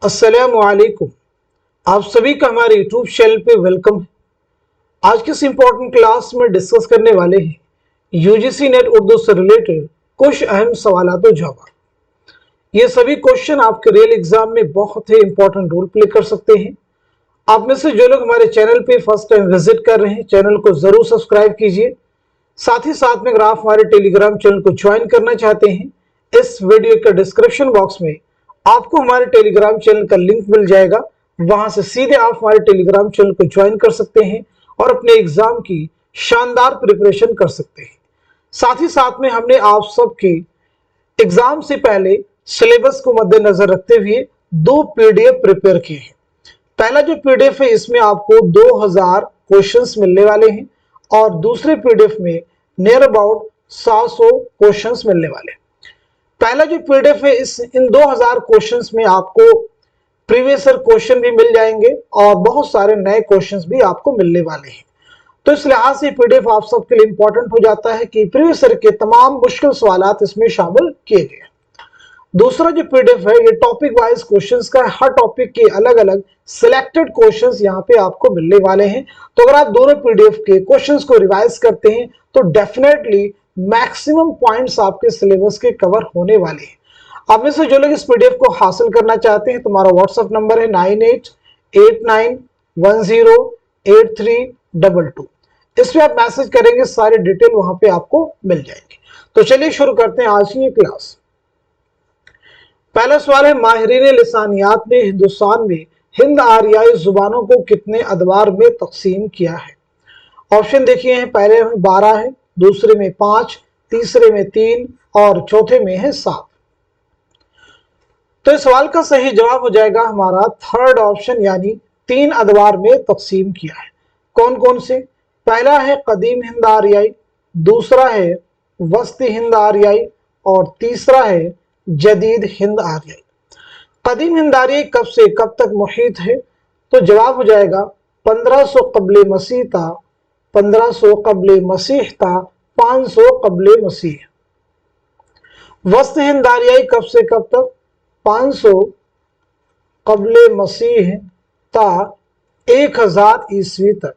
अस्सलामुअलैकुम। आप सभी का हमारे यूट्यूब चैनल पे वेलकम है। आज की इस इंपॉर्टेंट क्लास में डिस्कस करने वाले हैं यूजीसी नेट उर्दू से रिलेटेड कुछ अहम सवालात और जवाब। ये सभी क्वेश्चन आपके रियल एग्जाम में बहुत ही इंपॉर्टेंट रोल प्ले कर सकते हैं। आप में से जो लोग हमारे चैनल पे फर्स्ट टाइम विजिट कर रहे हैं, चैनल को जरूर सब्सक्राइब कीजिए। साथ ही साथ में अगर आप हमारे टेलीग्राम चैनल को ज्वाइन करना चाहते हैं, इस वीडियो के डिस्क्रिप्शन बॉक्स में आपको हमारे टेलीग्राम चैनल का लिंक मिल जाएगा। वहां से सीधे आप हमारे टेलीग्राम चैनल को ज्वाइन कर सकते हैं और अपने एग्जाम की शानदार प्रिपरेशन कर सकते हैं। साथ ही साथ में हमने आप सबके एग्जाम से पहले सिलेबस को मद्देनजर रखते हुए दो पीडीएफ प्रिपेयर किए हैं। पहला जो पीडीएफ है, इसमें आपको 2000 क्वेश्चंस मिलने वाले हैं और दूसरे पीडीएफ में नियर अबाउट 700 क्वेश्चंस मिलने वाले हैं। पहला जो पीडीएफ है, इन 2000 क्वेश्चंस में आपको प्रीवियस ईयर क्वेश्चन भी मिल जाएंगे और बहुत सारे नए क्वेश्चंस भी आपको मिलने वाले हैं। तो इस लिहाज से पीडीएफ आप सबके लिए इंपॉर्टेंट हो जाता है कि प्रीवियस ईयर के तमाम मुश्किल सवालात इसमें शामिल किए गए। दूसरा जो पीडीएफ है, ये टॉपिक वाइज क्वेश्चंस का है। हर टॉपिक के अलग अलग सिलेक्टेड क्वेश्चंस यहाँ पे आपको मिलने वाले हैं। तो अगर आप दोनों पीडीएफ के क्वेश्चंस को रिवाइज करते हैं तो डेफिनेटली मैक्सिमम पॉइंट्स आपके सिलेबस के कवर होने वाले हैं। आप में से जो लोग इस पीडीएफ को हासिल करना चाहते हैं, तुम्हारा व्हाट्सएप नंबर है 9889108322। इस पे आप मैसेज करेंगे, सारे डिटेल वहां पे आपको मिल जाएंगे। तो चलिए शुरू करते हैं आज की ये क्लास। पहला सवाल है, माहिरीन लिसानियात ने हिंदुस्तान में हिंद आरियाई जुबानों को कितने अदवार में तकसीम किया है? ऑप्शन देखिए हैं, पहले में 12 है, दूसरे में 5, तीसरे में 3 और चौथे में है 7। तो इस सवाल का सही जवाब हो जाएगा हमारा थर्ड ऑप्शन, यानी 3 अदवार में तकसीम किया है। कौन कौन से? पहला है कदीम हिंद आरियाई, दूसरा है वस्ती हिंद आरियाई और तीसरा है जदीद हिंद आरियाई। कदीम हिंद आरियाई कब से कब तक मुहीत है? तो जवाब हो जाएगा 1500 कब्ल मसीह था, 1500 कब्ल मसीह था, 500 कब्ल मसीह। वस्त हिंद आरियाई कब से कब तक? 500 कब्ल मसीह था 1000 ईस्वी तक।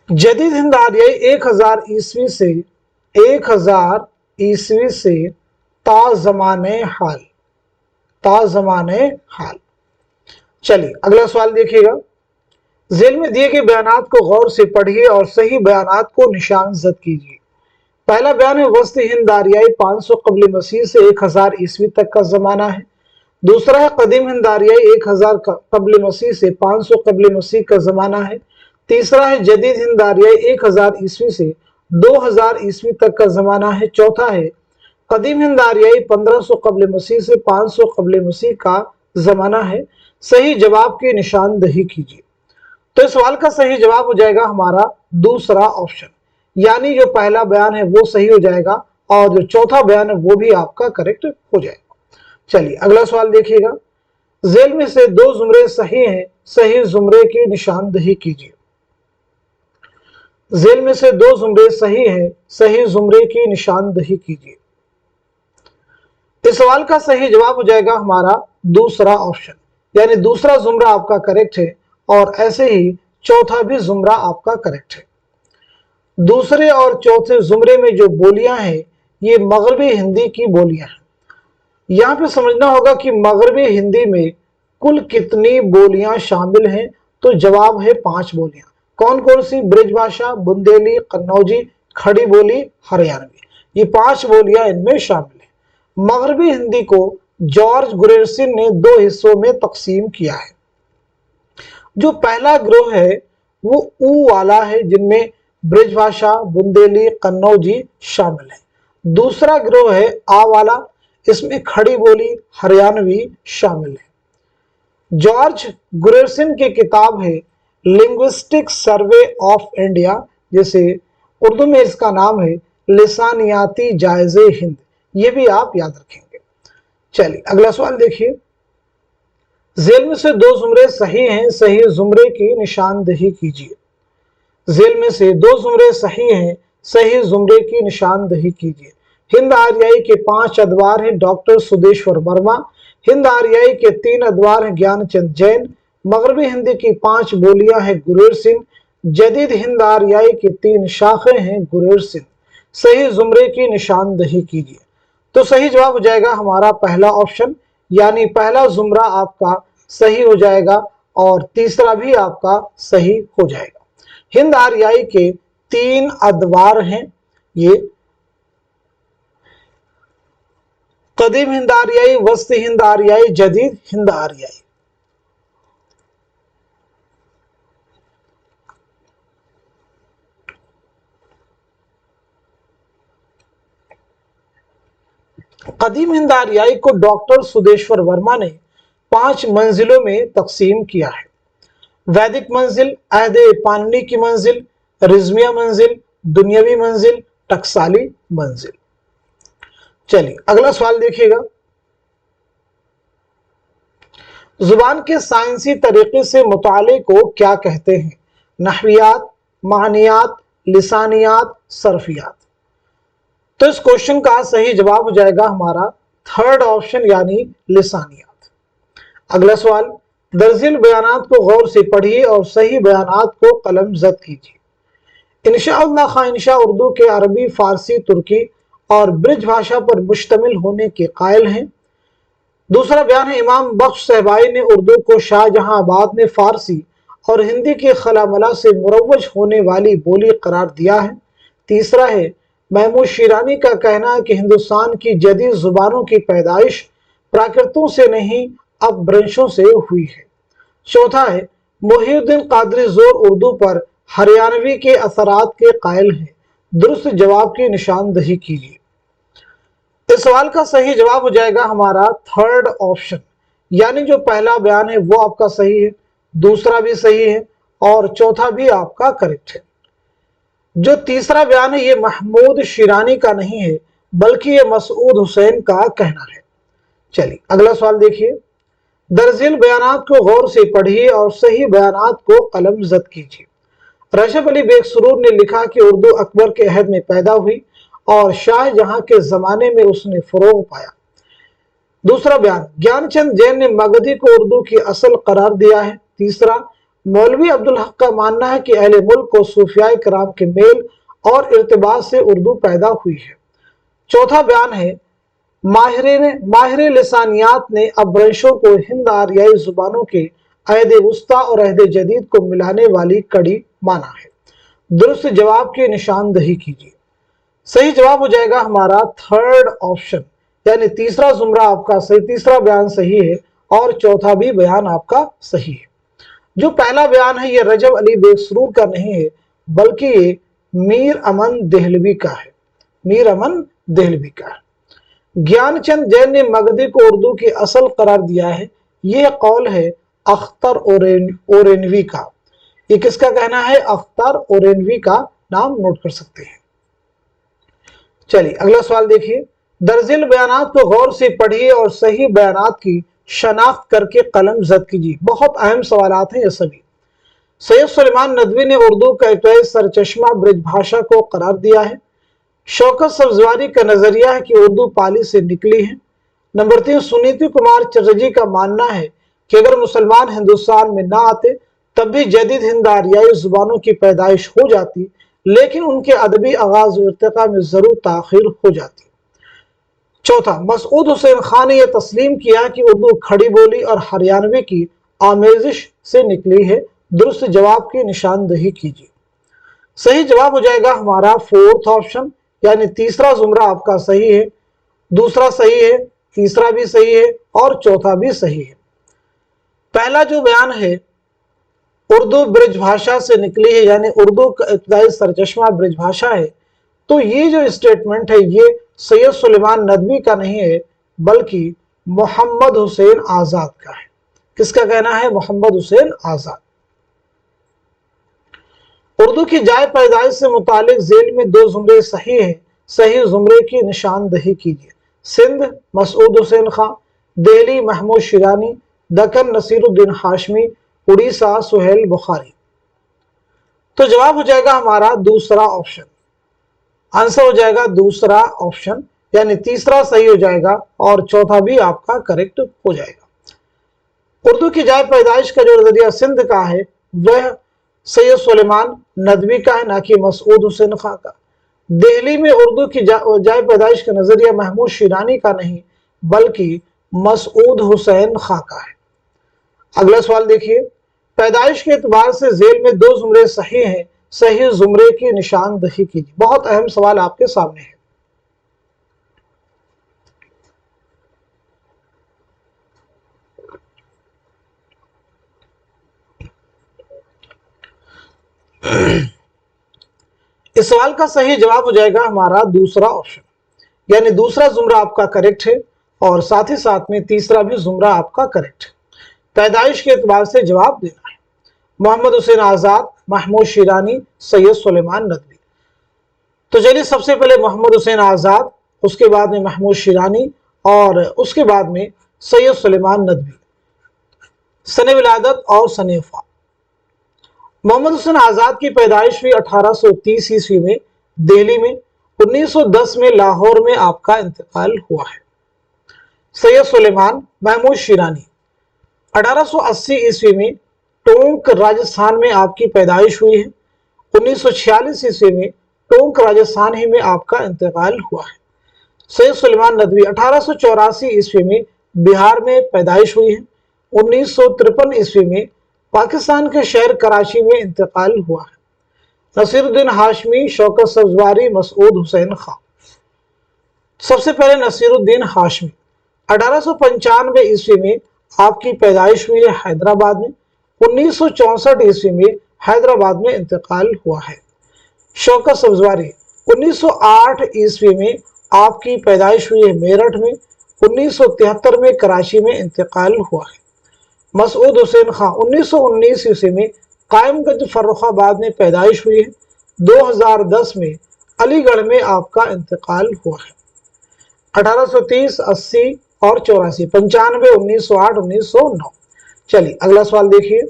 जदीद हिंद आरियाई 1000 ईस्वी से 1000 ईस्वी से ता ज़माने हाल, ता ज़माने हाल। चलिए अगला सवाल देखिएगा। जेल में दिए गए बयानात को गौर से पढ़िए और सही बयानात को निशानजद कीजिए। पहला बयान है, वस्त हिंद आरियाई 500 कब्ल मसीह से 1000 ईस्वी तक का जमाना है। दूसरा है, कदीम हिंद आरियाई 1000 कब्ल मसीह से 500 कब्ल मसीह का जमाना है। तीसरा है, जदीद हिंद आरियाई 1000 ईस्वी से 2000 ईस्वी तक का जमाना है। चौथा है, कदीम हिंद आरियाई 1500 कब्ल मसीह से 500 कब्ल मसीह का जमाना है। सही जवाब की निशानदही कीजिए। तो इस सवाल का सही जवाब हो जाएगा हमारा दूसरा ऑप्शन, यानी जो पहला बयान है वो सही हो जाएगा और जो चौथा बयान है वो भी आपका करेक्ट हो जाएगा। चलिए अगला सवाल देखिएगा। जेल में से 2 जुमरे सही हैं, सही जुमरे की निशानदही कीजिए। जेल में से 2 जुमरे सही हैं, सही जुमरे की निशानदही कीजिए। इस सवाल का सही जवाब हो जाएगा हमारा दूसरा ऑप्शन, यानी दूसरा जुमरा आपका करेक्ट है और ऐसे ही चौथा भी जुमरा आपका करेक्ट है। दूसरे और चौथे जुमरे में जो बोलियां हैं ये मगरबी हिंदी की बोलियां हैं। यहां पे समझना होगा कि मगरबी हिंदी में कुल कितनी बोलियां शामिल हैं। तो जवाब है 5 बोलियां। कौन कौन सी? ब्रिजभाषा, बुंदेली, कन्नौजी, खड़ी बोली, हरियाणवी। ये 5 बोलियां इनमें शामिल है। मगरबी हिंदी को जॉर्ज गुरेरसिन ने 2 हिस्सों में तकसीम किया है। जो पहला ग्रोह है वो ऊ वाला है, जिनमें ब्रिजभाषा, बुंदेली, कन्नौजी शामिल है। दूसरा ग्रोह है आ वाला, इसमें खड़ी बोली, हरियाणवी शामिल है। जॉर्ज गुरेरसिन की किताब है लिंग्विस्टिक सर्वे ऑफ इंडिया, जैसे उर्दू में इसका नाम है लिसानियाती जायजे हिंद। ये भी आप याद रखेंगे। चलिए अगला सवाल देखिए। जेल में से 2 जुमरे सही हैं, सही जुमरे की निशानदही कीजिए। जेल में से 2 जुमरे सही हैं, सही जुमरे की निशानदही कीजिए। हिंद आरियाई के 5 अदवार हैं डॉक्टर सुदेश्वर वर्मा, हिंद आर्याई के 3 अदवार हैं ज्ञानचंद जैन। मगरबी हिंदी की 5 बोलियां हैं गुरेर सिंह। जदीद हिंद आर्याई के 3 शाखें हैं गुरेर सिंह। सही जुमरे की निशानदही कीजिए। तो सही जवाब हो जाएगा हमारा पहला ऑप्शन, यानी पहला जुमरा आपका सही हो जाएगा और तीसरा भी आपका सही हो जाएगा। हिंद आर्याई के 3 अदवार हैं ये, कदीम हिंद आर्याई, वस्ती हिंद आर्याई, जदीद हिंद आर्याई। कदीम हिंद आर्याई को डॉक्टर सुदेश्वर वर्मा ने 5 मंजिलों में तकसीम किया है। वैदिक मंजिल, अहद पाणिनी की मंजिल, रिजमिया मंजिल, दुनियावी मंजिल, टकसाली मंजिल। चलिए अगला सवाल देखिएगा। जुबान के साइंसी तरीके से मुताले को क्या कहते हैं? नहवियात, मानियात, लिसानियात, सरफियात। तो इस क्वेश्चन का सही जवाब हो जाएगा हमारा थर्ड ऑप्शन, यानी लिसानियात। अगला सवाल, दर्जिल बयानात को गौर से पढ़िए और सही बयानात को कलम जद कीजिए। इंशाअल्लाह खां इंशा उर्दू के अरबी, फारसी, तुर्की और ब्रिज भाषा पर मुश्तमिल होने के कायल हैं। दूसरा बयान है, इमाम बख्श सहबाई ने उर्दू को शाहजहांबाद में फारसी और हिंदी के खलामला से मुरव्वज होने वाली बोली करार दिया है। तीसरा है, महमूद शिरानी का कहना है कि हिंदुस्तान की जदीद जुबानों की पैदाइश प्राकृतों से नहीं अपभ्रंशों से हुई है। चौथा है, मोहिउद्दीन कादरी जोर उर्दू पर हरियाणवी के असरात के कायल हैं। दुरुस्त जवाब की निशानदही कीजिए। इस सवाल का सही जवाब हो जाएगा हमारा थर्ड ऑप्शन, यानी जो पहला बयान है वो आपका सही है, दूसरा भी सही है और चौथा भी आपका करेक्ट है। जो तीसरा बयान है ये महमूद शिरानी का नहीं है, बल्कि ये मसूद हुसैन का कहना है। चलिए अगला सवाल देखिए। दर्जिल बयानात को गौर से पढ़िए और सही बयानात को कलम जद कीजिए। रशफ अली बेग सुरूर ने लिखा कि उर्दू अकबर के अहद में पैदा हुई और शाहजहां के जमाने में उसने फरोग पाया। दूसरा बयान, ज्ञानचंद जैन ने मगधी को उर्दू की असल करार दिया है। तीसरा, मौलवी अब्दुल हक का मानना है कि अहले मुल्क को सूफियाए कराम के मेल और इर्तिबात से उर्दू पैदा हुई है। चौथा बयान है, माहिर लिसानियात ने अपभ्रंशों को हिंद आर्याई जुबानों के अहद वुस्ता और अहद जदीद को मिलाने वाली कड़ी माना है। दुरुस्त जवाब की निशानदही कीजिए। सही जवाब हो जाएगा हमारा थर्ड ऑप्शन, यानी तीसरा जुमरा आपका सही, तीसरा बयान सही है और चौथा भी बयान आपका सही है। जो पहला बयान है ये रजब अली बेग सुरूर का नहीं है, बल्कि ये मीर अमन देहलवी का है, मीर अमन देहलवी का है। ज्ञानचंद जैन ने मगधी को उर्दू की असल करार दिया है, ये कौल है अख्तर ओरेनवी का। ये किसका कहना है? अख्तर ओरेनवी का, नाम नोट कर सकते हैं। चलिए अगला सवाल देखिए। दर्जिल बयानात को गौर से पढ़िए और सही बयानात की शनाख्त करके कलम जद कीजिए। बहुत अहम सवालात हैं ये सभी। सैयद सुलेमान नदवी ने उर्दू का एक सरचश्मा ब्रिज भाषा को करार दिया है। शौकत सब्जवारी का नजरिया है कि उर्दू पाली से निकली है। नंबर 3, सुनीति कुमार चटर्जी का मानना है कि अगर मुसलमान हिंदुस्तान में ना आते तब भी जदीद हिंद आर्याई जुबानों की पैदाइश हो जाती, लेकिन उनके अदबी आगाज और इर्तिका में जरूर ताखिर हो जाती। चौथा, मसूद हुसैन खान ने यह तस्लीम किया कि उर्दू खड़ी बोली और हरियाणवी की आमेजिश से निकली है। दुरुस्त जवाब की निशानदही कीजिए। सही जवाब हो जाएगा हमारा फोर्थ ऑप्शन, यानी तीसरा जुमरा आपका सही है, दूसरा सही है, तीसरा भी सही है और चौथा भी सही है। पहला जो बयान है उर्दू ब्रिज भाषा से निकली है, यानी उर्दू का इब्तदाई सरचश्मा ब्रिज भाषा है, तो ये जो स्टेटमेंट है ये सैयद सुलेमान नदवी का नहीं है, बल्कि मोहम्मद हुसैन आजाद का है। किसका कहना है? मोहम्मद हुसैन आजाद। उर्दू की जाय पैदाइश से मुतालिक झेल में 2 जुमरे सही हैं, सही जुमरे की निशानदही कीजिए। सिंध मसूद हुसैन खां, दिल्ली महमूद शिरानी, दक्कन नसीरुद्दीन हाशमी, उड़ीसा सुहेल बुखारी। तो जवाब हो जाएगा हमारा दूसरा ऑप्शन, आंसर हो जाएगा दूसरा ऑप्शन, यानी तीसरा सही हो जाएगा और चौथा भी आपका करेक्ट हो जाएगा। उर्दू की जाए पैदाइश का जो नजरिया सिंध का है वह सैयद सुलेमान नदवी का है, ना कि मसूद हुसैन खां का। दिल्ली में उर्दू की जाए पैदाइश का नजरिया महमूद शिरानी का नहीं बल्कि मसूद हुसैन खां का है। अगला सवाल देखिए, पैदाइश के एतबार से जेल में दो जुमरे सही हैं, सही जुमरे की निशानदही कीजिए। बहुत अहम सवाल आपके सामने है। इस सवाल का सही जवाब हो जाएगा हमारा दूसरा ऑप्शन, यानी दूसरा जुमरा आपका करेक्ट है और साथ ही साथ में तीसरा भी जुमरा आपका करेक्ट है। पैदाइश के एतबार से जवाब देना है मोहम्मद हुसैन आजाद, महमूद शिरानी, सैयद सुलेमान नदवी। तो चलिए सबसे पहले मोहम्मद हुसैन आजाद, उसके बाद में महमूद शिरानी और उसके बाद में सैयद सुलेमान नदवी। सने विलादत और सने वफात। मोहम्मद हुसैन आजाद की पैदाइश हुई 1830 ईस्वी में दिल्ली में। 1910 में लाहौर में आपका इंतकाल हुआ है। सैयद सुलेमान महमूद शिरानी 1880 ईस्वी में टोंक राजस्थान में आपकी पैदाइश हुई है। 1946 ईस्वी में टोंक राजस्थान ही में आपका इंतकाल हुआ है। सैयद सुलेमान नदवी 1884 ईस्वी में बिहार में पैदाइश हुई है। 1953 ईस्वी में पाकिस्तान के शहर कराची में इंतकाल हुआ है। नसीरुद्दीन हाशमी, शौकत सब्जवारी, मसूद हुसैन खां। सबसे पहले नसीरुद्दीन हाशमी 1895 ईस्वी में आपकी पैदाइश हुई है हैदराबाद में। 1964 ईस्वी में हैदराबाद में इंतकाल हुआ है। शौकत सब्जवारी 1908 ईस्वी में आपकी पैदाइश हुई है मेरठ में। 1973 में कराची में इंतकाल हुआ है। मसूद हुसैन खां 1919 ईस्वी में कायमगंज फर्रुखाबाद में पैदाइश हुई है। 2010 में अलीगढ़ में आपका इंतकाल हुआ है। 1830, 80 और 84, 95, 1908, 1909। चलिए अगला सवाल देखिए,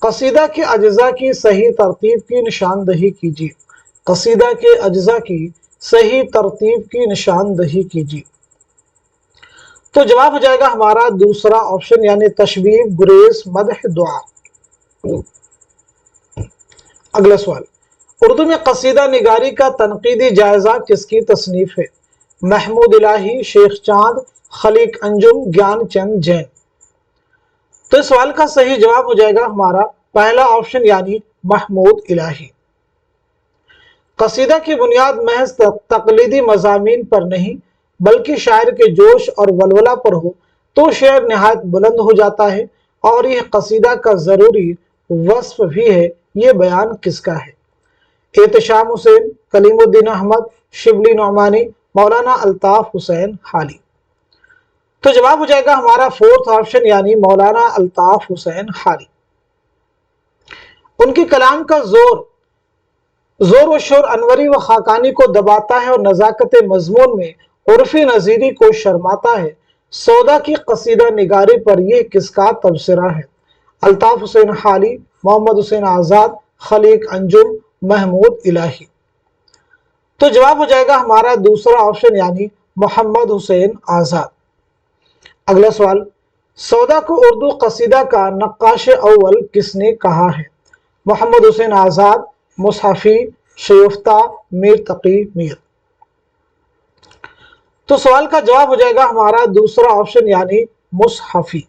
कसीदा के अज्जा की सही तरतीब की निशानदही कीजिए। कसीदा के अज्जा की सही तरतीब की निशानदही कीजिए। तो जवाब हो जाएगा हमारा दूसरा ऑप्शन, यानी तशबीह, गुरेज, मदह, दुआ। अगला सवाल, उर्दू में कसीदा निगारी का तनकीदी जायजा किसकी तसनीफ है? महमूद इलाही, शेख चांद, खलीक अंजुम, ज्ञान चंद जैन। तो इस सवाल का सही जवाब हो जाएगा हमारा पहला ऑप्शन, यानी महमूद इलाही। कसीदा की बुनियाद महज तकलीदी मजामीन पर नहीं बल्कि शायर के जोश और वलवला पर हो तो शेर निहायत बुलंद हो जाता है और यह कसीदा का जरूरी वस्फ भी है। ये बयान किसका है? एहतशाम हुसैन, कलीमुद्दीन अहमद, शिबली नौमानी, मौलाना अल्ताफ हुसैन हाली। तो जवाब हो जाएगा हमारा फोर्थ ऑप्शन, यानी मौलाना अल्ताफ हुसैन हाली। उनकी कलाम का जोर व शोर अनवरी व खाकानी को दबाता है और नजाकत मजमून में उर्फी नजीरी को शर्माता है। सौदा की कसीदा निगारी पर यह किसका तबसरा है? अल्ताफ हुसैन हाली, मोहम्मद हुसैन आजाद, खलीक अंजुम, महमूद इलाही। तो जवाब हो जाएगा हमारा दूसरा ऑप्शन, यानी मोहम्मद हुसैन आजाद। अगला सवाल, सौदा को उर्दू कसीदा का नक्काश अव्वल किसने कहा है? मोहम्मद हुसैन आजाद, मुसहफी, शयूफ्ता, मीर तकी मीर। तो सवाल का जवाब हो जाएगा हमारा दूसरा ऑप्शन, यानी मुसहफी।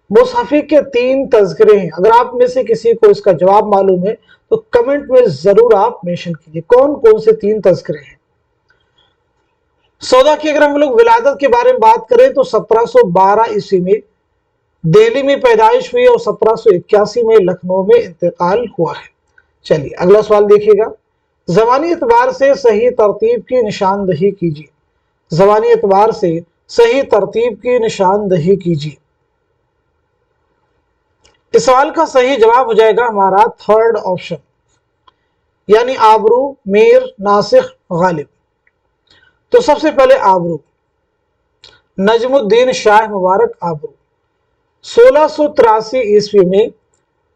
मुसहफी के 3 तज़किरे हैं। अगर आप में से किसी को इसका जवाब मालूम है तो कमेंट में जरूर आप मेंशन कीजिए कौन कौन से 3 तज़किरे हैं। सौदा की अगर हम लोग विलादत के बारे में बात करें तो 1712 ईस्वी में दिल्ली में पैदाइश हुई और 1781 में लखनऊ में इंतकाल हुआ है। चलिए अगला सवाल देखिएगा, ज़बानी एतबार से सही तरतीब की निशानदही कीजिए। ज़बानी एतबार से सही तरतीब की निशानदही कीजिए। इस सवाल का सही जवाब हो जाएगा हमारा थर्ड ऑप्शन, यानी आबरू, मीर, नासिख, गालिब। तो सबसे पहले आबरू, नजमुद्दीन शाह मुबारक आबरू 1683 ईस्वी में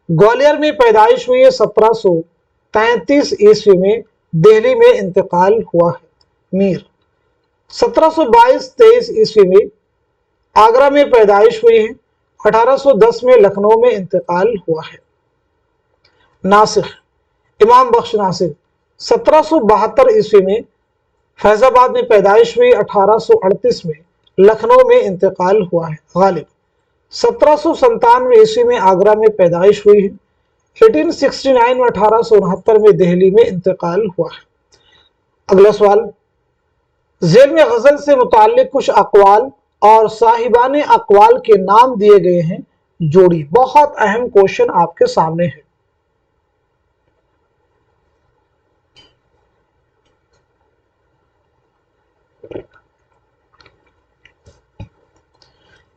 ग्वालियर में पैदाइश हुई है। 1733 ईस्वी में दिल्ली में इंतकाल हुआ है। मीर 1722-23 ईस्वी में आगरा में पैदाइश हुई है। 1810 में लखनऊ में इंतकाल हुआ है। नासिर, इमाम बख्श नासिर 1772 ईस्वी में फैजाबाद में पैदाइश हुई। 1838 में लखनऊ में इंतकाल हुआ है। गालिब 1797 ईस्वी में आगरा में पैदाइश हुई है। 1869 में 1869 में दिल्ली में इंतकाल हुआ है। अगला सवाल, ज़ेल में गजल से मुताल्लिक कुछ अक़वाल और साहिबाने अक़वाल के नाम दिए गए हैं, जोड़ी। बहुत अहम क्वेश्चन आपके सामने है।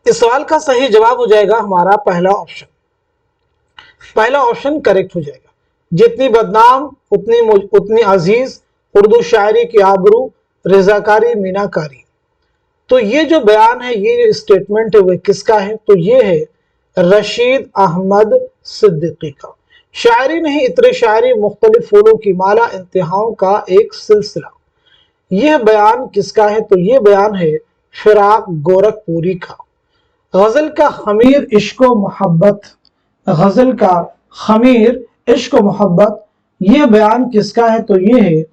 इस सवाल का सही जवाब हो जाएगा हमारा पहला ऑप्शन। पहला ऑप्शन करेक्ट हो जाएगा। जितनी बदनाम उतनी अजीज, उर्दू शायरी की आबरू, रजाकारी मीनाकारी। तो ये जो बयान है, ये स्टेटमेंट है, वह किसका है? तो ये है रशीद अहमद सिद्दीकी का। शायरी नहीं, इतने शायरी मुख्तलिफ फूलों की माला, इंतहाओं का एक सिलसिला। यह बयान किसका है? तो ये बयान है फिराक गोरखपुरी का। गजल का खमीर इश्क व मोहब्बत, गजल का खमीर इश्क व मोहब्बत, यह बयान किसका है? तो ये है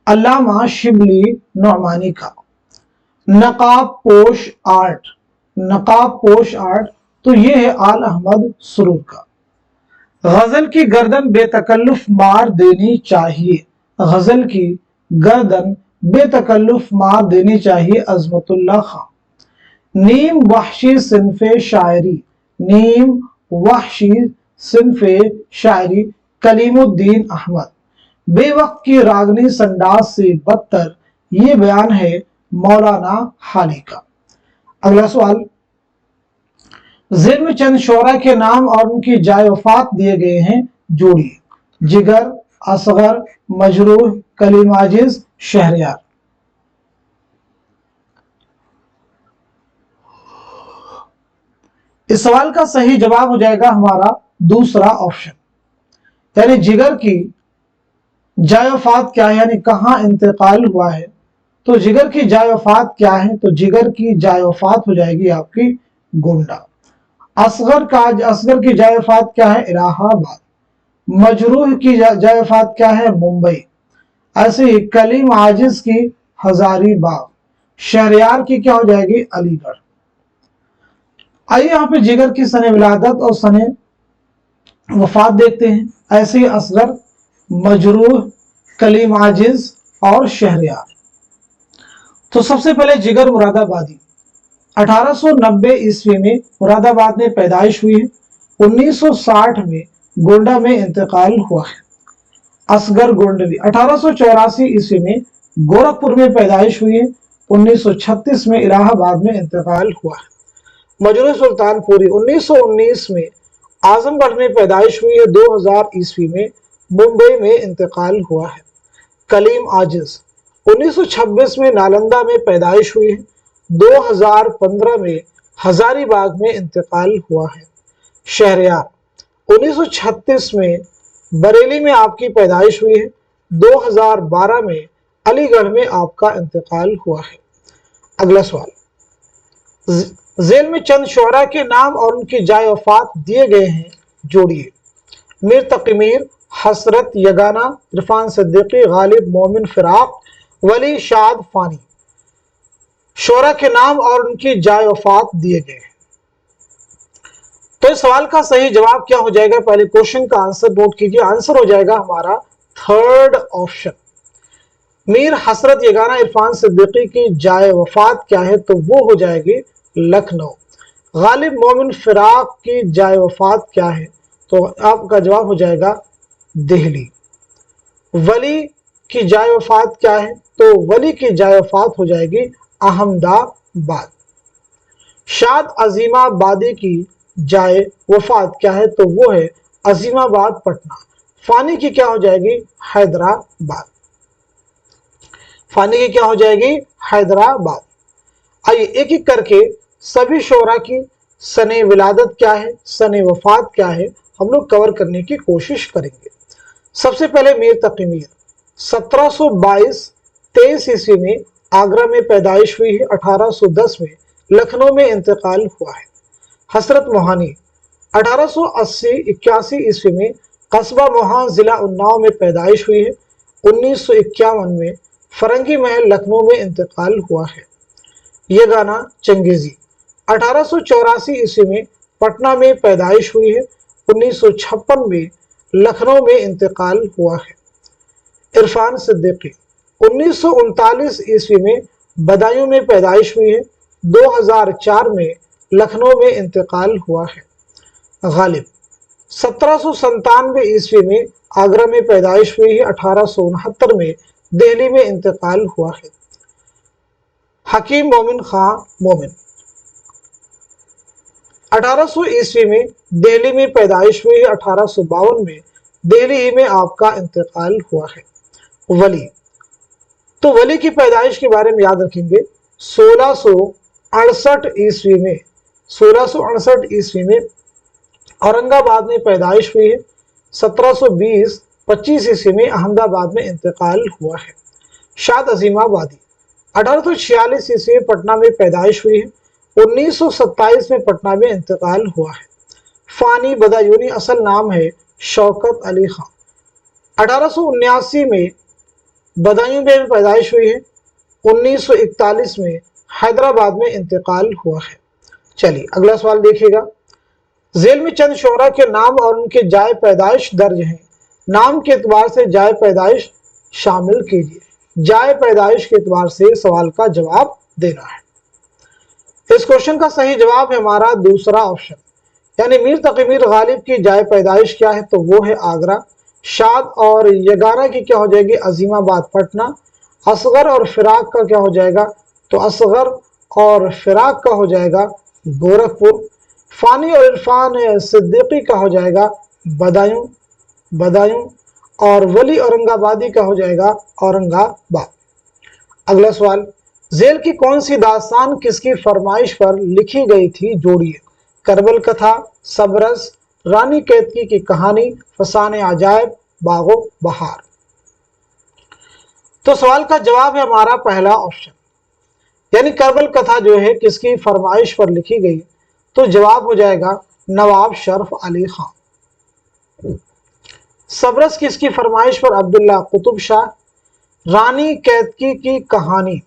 अल्लामा शिबली नौमानी का। नकाब पोश आर्ट, नकाब पोश आर्ट, तो ये है आल अहमद सुरूर का। गजल की गर्दन बेतकल्लुफ मार देनी चाहिए, गजल की गर्दन बेतकल्लुफ मार देनी चाहिए, अजमतुल्लाह खान। नीम वहशी सिन्फे शायरी, नीम वहशी सिन्फे शायरी, कलीमुद्दीन अहमद। बेवक्त की रागनी संडास से बदतर, ये बयान है मौलाना हाली का। अगला सवाल, ज़ेल में चंद शोरा के नाम और उनकी जाए वफात दिए गए हैं, जोड़िए। जिगर, असगर, मजरूह, कलीम आजिज, शहरयार। इस सवाल का सही जवाब हो जाएगा हमारा दूसरा ऑप्शन, यानी जिगर की जाए वफात क्या है, यानी कहां इंतकाल हुआ है। तो जिगर की जाए वफात क्या है? तो जिगर की जाए वफात हो जाएगी आपकी गोंडा। असगर की जाए वफात क्या है? इलाहाबाद। मजरूह की जाए वफात क्या है? मुंबई। ऐसे ही कलीम आजिज की हजारीबाग। शहरयार की क्या हो जाएगी? अलीगढ़। आइए यहाँ पे जिगर की सने विलादत और सने वफात देखते हैं। ऐसे ही असगर, मजरूह, कलीम आजिज और शहरयार। तो सबसे पहले जिगर मुरादाबादी 1890 ईस्वी में मुरादाबाद में पैदाइश हुई है। 1960 में गोंडा में इंतकाल हुआ है। असगर गोंडवी 1884 ईस्वी में गोरखपुर में पैदाइश हुई है। 1936 में इलाहाबाद में इंतकाल हुआ है। मजरूह सुल्तानपुरी 1919 में आजमगढ़ में पैदाइश हुई है। 2000 ईस्वी में मुंबई में इंतकाल हुआ है। कलीम आजिज 1926 में नालंदा में पैदाइश हुई है। 2015 में हजारीबाग में इंतकाल हुआ है। शहरयार 1936 में बरेली में आपकी पैदाइश हुई है। 2012 में अलीगढ़ में आपका इंतकाल हुआ है। अगला सवाल, ज़ेल में चंद शोरा के नाम और उनकी जाए वफात दिए गए हैं, जोड़िए। मीर तकी मीर, हसरत यगाना, इरफान सिद्दीकी, गालिब, मोमिन फिराक, वली शाद फानी। शोरा के नाम और उनकी जाए वफात दिए गए हैं। तो इस सवाल का सही जवाब क्या हो जाएगा? पहले क्वेश्चन का आंसर नोट कीजिए। आंसर हो जाएगा हमारा थर्ड ऑप्शन। मीर हसरत यगाना इरफान सिद्दीकी की जाए वफात क्या है? तो वो हो जाएगी लखनऊ। गालिब मोमिन फिराक की जाए वफात क्या है? तो आपका जवाब हो जाएगा दिल्ली। वली की जाए वफात क्या है? तो वली की जाए वफात हो जाएगी अहमदाबाद। शाद अजीमाबादी की जाए वफात क्या है? तो वो है अजीमाबाद पटना। फानी की क्या हो जाएगी? हैदराबाद। फानी की क्या हो जाएगी? हैदराबाद। आइए एक एक करके सभी शोरा की सने विलादत क्या है, सने वफात क्या है, हम लोग कवर करने की कोशिश करेंगे। सबसे पहले मीर तकी मीर 1722-23 ईस्वी में आगरा में पैदाइश हुई है, 1810 में लखनऊ में इंतकाल हुआ है। हसरत मोहानी 1880-81 ईस्वी में कस्बा मोहान जिला उन्नाव में पैदाइश हुई है, 1951 में फरंगी महल लखनऊ में इंतकाल हुआ है। ये गाना चंगेजी 1884 ईस्वी में पटना में पैदाइश हुई है, 1956 में लखनऊ में इंतकाल हुआ है। इरफान सिद्दीकी 1939 ईस्वी में बदायूं में पैदाइश हुई है, 2004 में लखनऊ में इंतकाल हुआ है। गालिब 1797 ईस्वी में आगरा में पैदाइश हुई है, 1869 में दिल्ली में इंतकाल हुआ है। हकीम मोमिन खां मोमिन 1800 ईस्वी में दिल्ली में पैदाइश हुई है, 1852 में दिल्ली ही में आपका इंतकाल हुआ है। वली तो वली की पैदाइश के बारे में याद रखेंगे, 1668 ईस्वी में औरंगाबाद में पैदाइश हुई है, 1720-25 ईस्वी में अहमदाबाद में इंतकाल हुआ है। शाद अजीमाबादी 1846 ईस्वी में पटना में पैदाइश हुई है, 1927 में पटना में इंतकाल हुआ है। फानी बदायूनी असल नाम है शौकत अली खां, 1879 में बदायूं में पैदाइश हुई है, 1941 में हैदराबाद में इंतकाल हुआ है। चलिए अगला सवाल देखिएगा। झेल में चंद शोहरा के नाम और उनके जाए पैदाइश दर्ज हैं, नाम के एतबार से जाए पैदाइश शामिल कीजिए। जाए पैदाइश के एतबार से सवाल का जवाब देना है। इस क्वेश्चन का सही जवाब है हमारा दूसरा ऑप्शन, यानी मीर तकी मीर गालिब की जाए पैदाइश क्या है, तो वो है आगरा। शाद और यगाना की क्या हो जाएगी, अजीमाबाद पटना। असगर और फिराक का क्या हो जाएगा, तो असगर और फिराक का हो जाएगा गोरखपुर। फानी और इरफान सिद्दीकी का हो जाएगा बदायूं और वली औरंगाबादी का हो जाएगा औरंगाबाद। अगला सवाल, झेल की कौन सी दास्तान किसकी फरमाइश पर लिखी गई थी, जोड़िए। करबल कथा, सबरस, रानी कैतकी की कहानी, फसाने अजायब, बागो बहार। तो सवाल का जवाब है हमारा पहला ऑप्शन, यानी करबल कथा जो है किसकी फरमाइश पर लिखी गई, तो जवाब हो जाएगा नवाब शरफ अली खां। सबरस किसकी फरमाइश पर, अब्दुल्ला कुतुब शाह। रानी कैतकी की कहानी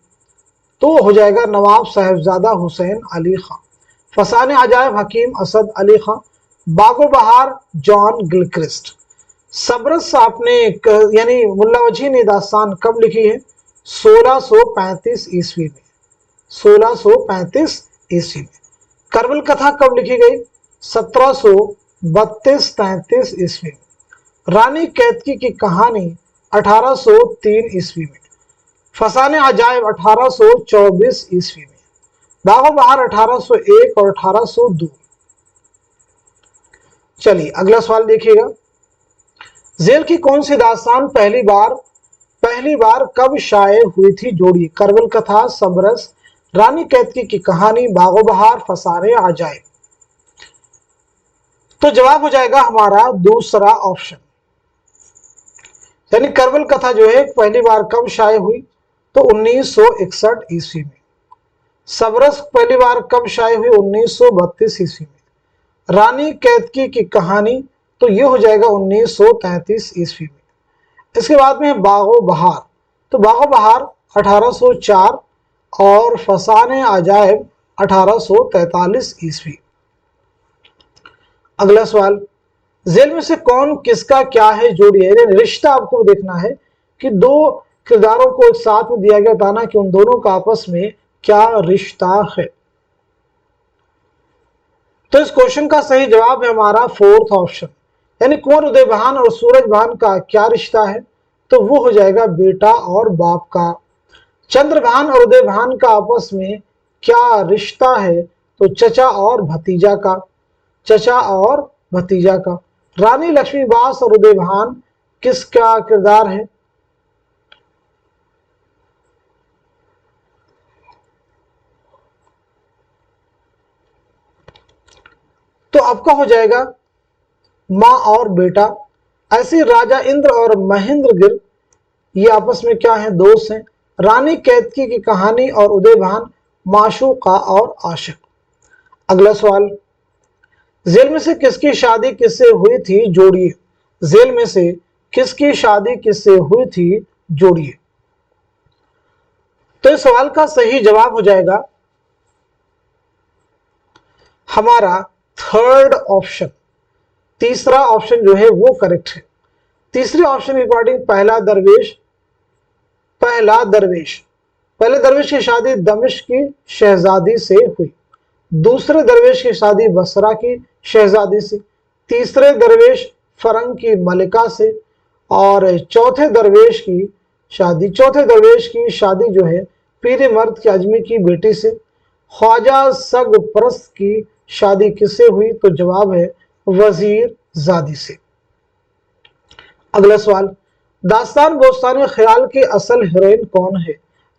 तो हो जाएगा नवाब साहिबजादा हुसैन अली खां। फसाने अजायब हकीम असद अली खां। बागो बहार जॉन गिलक्रिस्ट। सबरस आपने यानी मुल्ला वजी ने दास्तान कब लिखी है, 1635 ईस्वी में, 1635 ईस्वी में। करबल कथा कब लिखी गई, 1732-33 ईस्वी में। रानी कैतकी की कहानी 1803 ईस्वी में। फसाने अजायब 1824 ईस्वी में। बागो बहार 1801 और 1802। चलिए अगला सवाल देखिएगा। झेल की कौन सी दास्तान पहली बार कब शाये हुई थी, जोड़िए। करबल कथा, सबरस, रानी कैतकी की कहानी, बागो बहार, फसाने अजायब। तो जवाब हो जाएगा हमारा दूसरा ऑप्शन, यानी करबल कथा जो है पहली बार कब शाये हुई, तो 1961 ईस्वी में। सबरस पहली बार कब शाये हुई, 1932 ईस्वी में। रानी कैतकी की कहानी तो ये हो जाएगा 1933 ईस्वी में। इसके बाद में बागो बहार, तो बागो बहार 1804 और फसाने अजायब 1843 ईस्वी। अगला सवाल, झेल में से कौन किसका क्या है, जोड़िए। रिश्ता आपको देखना है कि दो किरदारों को एक साथ में दिया गया, बताना कि उन दोनों का आपस में क्या रिश्ता है। तो इस क्वेश्चन का सही जवाब है हमारा फोर्थ ऑप्शन, यानी कुंवर उदय भान और सूरज भान का क्या रिश्ता है, तो वो हो जाएगा बेटा और बाप का। चंद्रभान और उदय भान का आपस में क्या रिश्ता है, तो चचा और भतीजा का, चचा और भतीजा का। रानी लक्ष्मीबास और उदय भान किसका किरदार है, तो आपका हो जाएगा माँ और बेटा। ऐसे राजा इंद्र और महेंद्र गिर ये आपस में क्या है, दोस्त हैं। रानी कैतकी की कहानी और उदयभान माशूका और आशिक। अगला सवाल, जेल में से किसकी शादी किससे हुई थी, जोड़िए। जेल में से किसकी शादी किससे हुई थी, जोड़िए। तो इस सवाल का सही जवाब हो जाएगा हमारा थर्ड ऑप्शन, तीसरा ऑप्शन जो है वो करेक्ट है। तीसरे ऑप्शन के अकॉर्डिंग पहले दरवेश की शादी दमिश्क की शहजादी से हुई, दूसरे दरवेश की शादी बसरा की शहजादी से, तीसरे दरवेश फरंग की मलिका से, और चौथे दरवेश की शादी जो है पीरे मर्द के अजमी की बेटी से। ख्वाजा सग परस्त की शादी किससे हुई, तो जवाब है वजीर जादी से। अगला सवाल, दास्तान बोस्तान ख्याल की असल हीरोइन कौन है,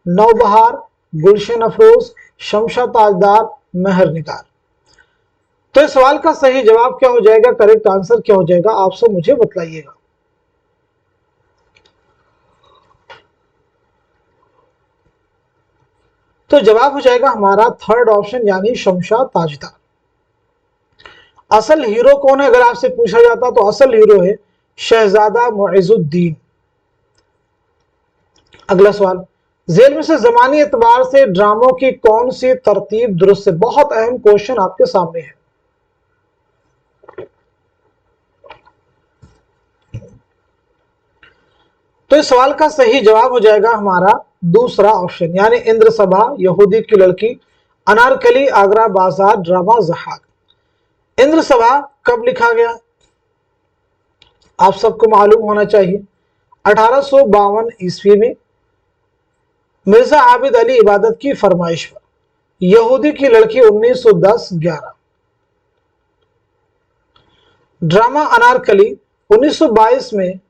नौबहार, गुलशन अफरोज, शमशा ताजदार, मेहर निगार। तो इस सवाल का सही जवाब क्या हो जाएगा, करेक्ट आंसर क्या हो जाएगा, आप सब मुझे बतलाइएगा। तो जवाब हो जाएगा हमारा थर्ड ऑप्शन यानी शमशा ताजदार। असल हीरो कौन है अगर आपसे पूछा जाता तो असल हीरो है शहजादा मुइजुद्दीन। अगला सवाल, जेल में से जमानी एतबार से ड्रामों की कौन सी तरतीब दुरुस्त है। बहुत अहम क्वेश्चन आपके सामने है। तो इस सवाल का सही जवाब हो जाएगा हमारा दूसरा ऑप्शन यानी इंद्र सभा, यहूदी की लड़की, अनारकली, आगरा बाजार, ड्रामा ज़हाक। इंद्र सभा कब लिखा गया आप सबको मालूम होना चाहिए, 1852 ईस्वी में मिर्जा आबिद अली इबादत की फरमाइश पर। यहूदी की लड़की 1910-11। ड्रामा अनारकली 1922 में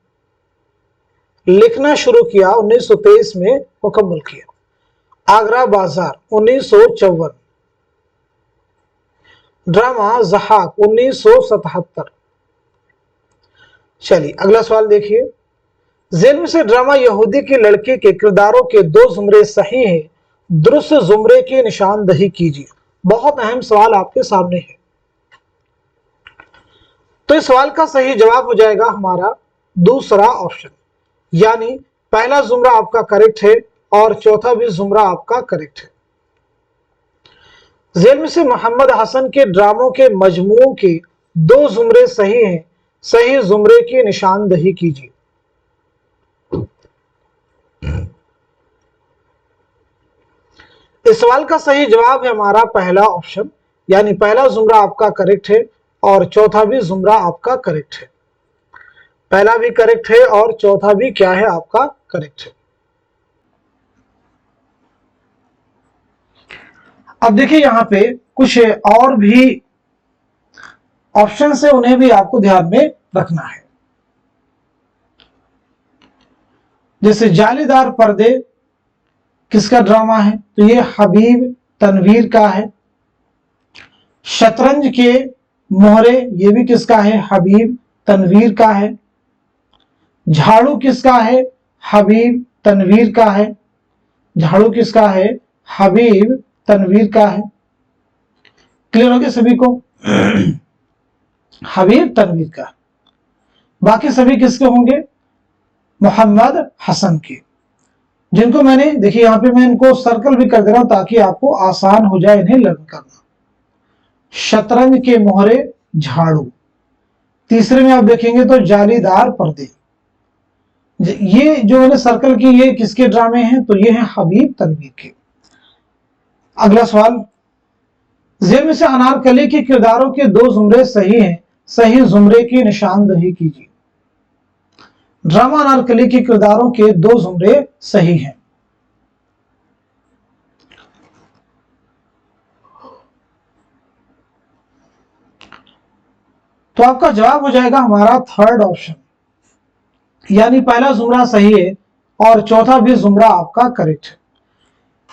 लिखना शुरू किया, 1923 में मुकम्मल किया। आगरा बाजार 1954। ड्रामा ज़हाक 1977। चलिए अगला सवाल देखिए, जेल में से ड्रामा यहूदी की लड़की के किरदारों के 2 जुमरे सही हैं, दुरुस्त जुमरे की निशानदही कीजिए। बहुत अहम सवाल आपके सामने है। तो इस सवाल का सही जवाब हो जाएगा हमारा दूसरा ऑप्शन यानी पहला जुमरा आपका करेक्ट है और चौथा भी जुमरा आपका करेक्ट है। जेल में से मोहम्मद हसन के ड्रामों के मजमू के 2 जुमरे सही हैं, सही जुमरे की निशानदही कीजिए। इस सवाल का सही जवाब है हमारा पहला ऑप्शन यानी पहला जुमरा आपका करेक्ट है और चौथा भी जुमरा आपका करेक्ट है। पहला भी करेक्ट है और चौथा भी क्या है आपका करेक्ट है। अब देखिए यहां पे कुछ और भी ऑप्शन है, उन्हें भी आपको ध्यान में रखना है। जैसे जालीदार पर्दे किसका ड्रामा है, तो ये हबीब तनवीर का है। शतरंज के मोहरे ये भी किसका है, हबीब तनवीर का है। झाड़ू किसका है, हबीब तनवीर का है। झाड़ू किसका है, हबीब तनवीर का है। क्लियर हो गया सभी को, हबीब तनवीर का। बाकी सभी किसके होंगे, मोहम्मद हसन के, जिनको मैंने देखिए यहां पे मैं इनको सर्कल भी कर दे रहा हूं ताकि आपको आसान हो जाए इन्हें लर्न करना। शतरंज के मोहरे झाड़ू, तीसरे में आप देखेंगे तो जालीदार पर्दे। ये जो मैंने सर्कल की ये किसके ड्रामे हैं, तो ये हैं हबीब तनवीर के। अगला सवाल, जेल में से अनारकली के किरदारों के 2 जुमरे सही हैं, सही जुमरे की निशानदही कीजिए। ड्रामा अनारकली के किरदारों के 2 जुमरे सही हैं। तो आपका जवाब हो जाएगा हमारा थर्ड ऑप्शन यानी पहला जुमरा सही है और चौथा भी जुमरा आपका करेक्ट है।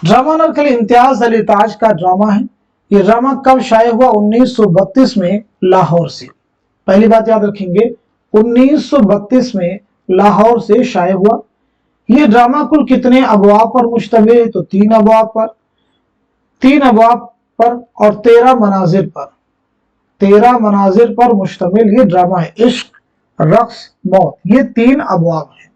ड्रामा अनारकली इम्तियाज अली ताज का ड्रामा है। ये ड्रामा कब शाये हुआ, 1932 में लाहौर से। पहली बात याद रखेंगे 1932 में लाहौर से शाये हुआ। ये ड्रामा कुल कितने अबवाब पर मुश्तमिल है? तो 3 अबवाब पर, 3 अबवाब पर और 13 मनाजिर पर, 13 मनाजिर पर मुश्तमिल ये ड्रामा है। इश्क, रक्स, मौत, ये 3 अबवाब हैं।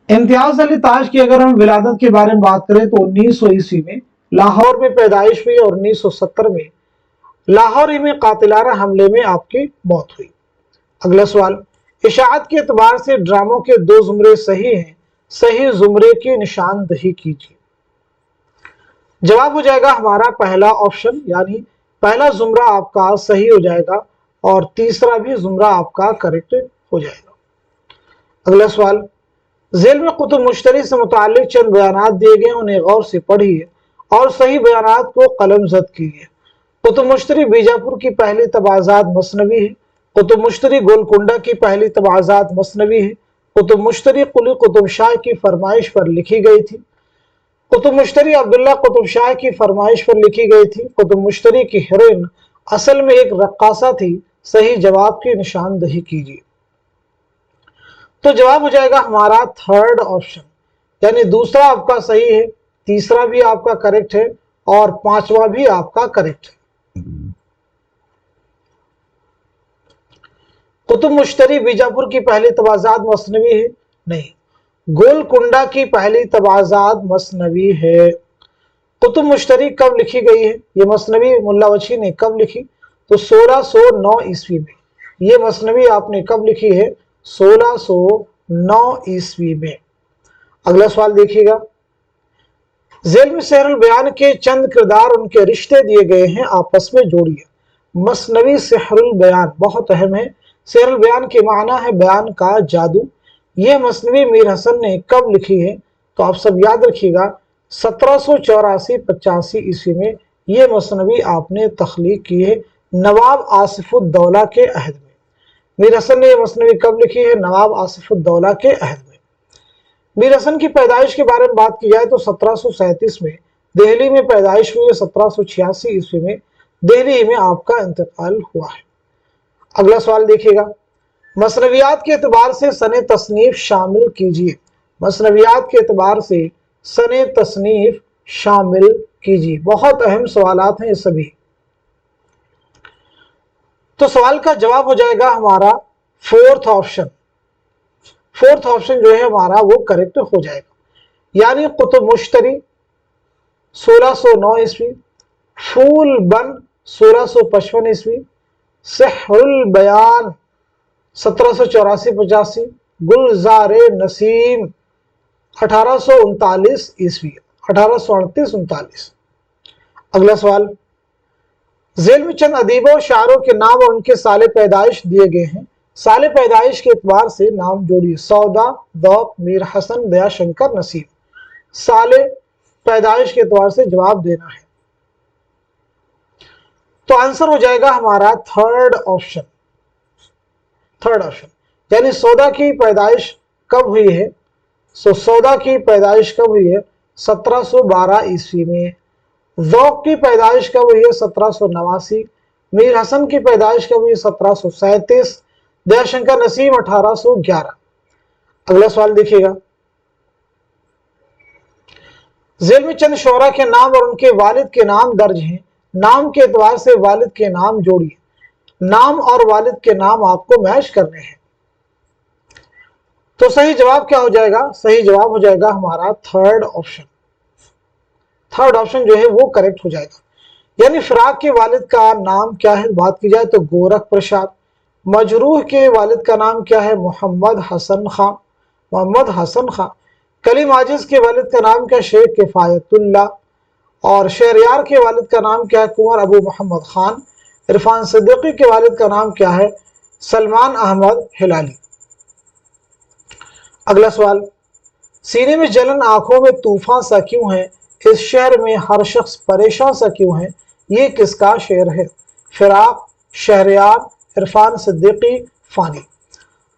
इम्तियाज अली ताज की अगर हम विलादत के बारे में बात करें तो 1900 ईस्वी में लाहौर में पैदाइश हुई और 1970 में लाहौर में कातिलाना हमले में आपकी मौत हुई। अगला सवाल, इशाअत के एतबार से ड्रामों के 2 जुमरे सही हैं, सही जुमरे की निशानदही कीजिए। जवाब हो जाएगा हमारा पहला ऑप्शन, यानी पहला जुमरा आपका सही हो जाएगा और तीसरा भी जुमरा आपका करेक्ट हो जाएगा। अगला सवाल, ज़ेल में कुतुब मुश्तरी से मुताल्लिक चंद बयानात दिए गए, उन्हें गौर से पढ़िए और सही बयानात को कलमज़द कीजिए। कुतुब मुश्तरी बीजापुर की पहली तबाज़ात मसनवी है। कुतुब मुश्तरी गोलकुंडा की पहली तबाज़ात मसनवी है। कुतुब मुश्तरी कुली कुतुब शाह की फरमाइश पर लिखी गई थी। कुतुब मुश्तरी अब्दुल्ला कुतुब शाह की फरमाइश पर लिखी गई थी। कुतुब मुश्तरी की हीरोइन असल में एक रक्कासा थी। सही जवाब की निशानदही कीजिए। तो जवाब हो जाएगा हमारा थर्ड ऑप्शन, यानी दूसरा आपका सही है, तीसरा भी आपका करेक्ट है और पांचवा भी आपका करेक्ट है। कुतुब मुश्तरी बीजापुर की पहली तबाज़ात मसनवी है? नहीं, गोलकुंडा की पहली तबाज़ात मसनवी है। कुतुब मुश्तरी कब लिखी गई है? ये मसनवी मुल्ला वची ने कब लिखी? तो 1609 ईस्वी में। ये मसनवी आपने कब लिखी है? 1609 ईस्वी में। अगला सवाल देखिएगा, ज़ेल में सेहरुल बयान के चंद किरदार उनके रिश्ते दिए गए हैं, आपस में जोड़िए। मसनवी सेहरुल बयान बहुत अहम है। सेहरुल बयान के माना है बयान का जादू। यह मसनवी मीर हसन ने कब लिखी है? तो आप सब याद रखिएगा 1784-85 ईस्वी में यह मसनवी आपने तख्लीक की है नवाब आसिफुद्दौला के अहद में। मीर हसन ने यह मसनवी कब लिखी है? नवाब आसिफुद्दौला के अहद में। मीर हसन की पैदाइश के बारे में बात की जाए तो 1737 में दिल्ली में पैदाइश हुई है। 1786 ईस्वी में दिल्ली में आपका इंतकाल हुआ है। अगला सवाल देखिएगा, मसनवियात के एतबार से सने तसनीफ शामिल कीजिए। मसनवियात के एतबार से सने तसनीफ शामिल कीजिए। बहुत अहम सवालात हैं ये सभी। तो सवाल का जवाब हो जाएगा हमारा फोर्थ ऑप्शन। फोर्थ ऑप्शन जो है हमारा वो करेक्ट हो जाएगा, यानी कुतुब मुश्तरी 1609 ईस्वी, फूल बन 1655 ईस्वी, सेहरुल बयान 1784-85, गुलजारे नसीम 1839 ईस्वी, 1838-39। अगला सवाल, ज़ेल में चंद अदीबों शायरों के नाम और उनके साले पैदाइश दिए गए हैं। साले पैदाइश के एतबार से नाम जोड़िए। सौदा, दौक, मीर हसन, दयाशंकर, नसीम। साले पैदाइश के एतबार से जवाब देना है। तो आंसर हो जाएगा हमारा थर्ड ऑप्शन। थर्ड ऑप्शन, यानी सौदा की पैदाइश कब हुई है? सौदा की पैदाइश कब हुई है? 1712 ईस्वी में। ज़ौक़ की पैदाइश कब हुई है? 1789। मीर हसन की पैदाइश कब हुई है? 1737। दयाशंकर नसीम 1811। अगला सवाल देखिएगा, ज़ेल में चंद शोरा के नाम और उनके वालिद के नाम दर्ज हैं। नाम के एतबार से वालिद के नाम जोड़िए। नाम और वालिद के नाम आपको मैच करने हैं। तो सही जवाब क्या हो जाएगा? सही जवाब हो जाएगा हमारा थर्ड ऑप्शन। थर्ड ऑप्शन जो है वो करेक्ट हो जाएगा, यानी फिराक के वालिद का नाम क्या है? बात की जाए तो गोरख प्रसाद। मजरूह के वालिद का नाम क्या है? मोहम्मद हसन खां। मोहम्मद हसन खां। कलीम आजिज के वालिद का नाम क्या? शेख किफायतुल्लाह। और शहरयार के वालिद का नाम क्या है? कुंवर अबू मोहम्मद खान। इरफान सिद्दीकी के वालिद का नाम क्या है? सलमान अहमद हिलाली। अगला सवाल, सीने में जलन आंखों में तूफान सा क्यों है? इस शहर में हर शख्स परेशान सा क्यों है? ये किसका शेर है? फिराक, शहरयार, इरफान सिद्दीकी, फानी।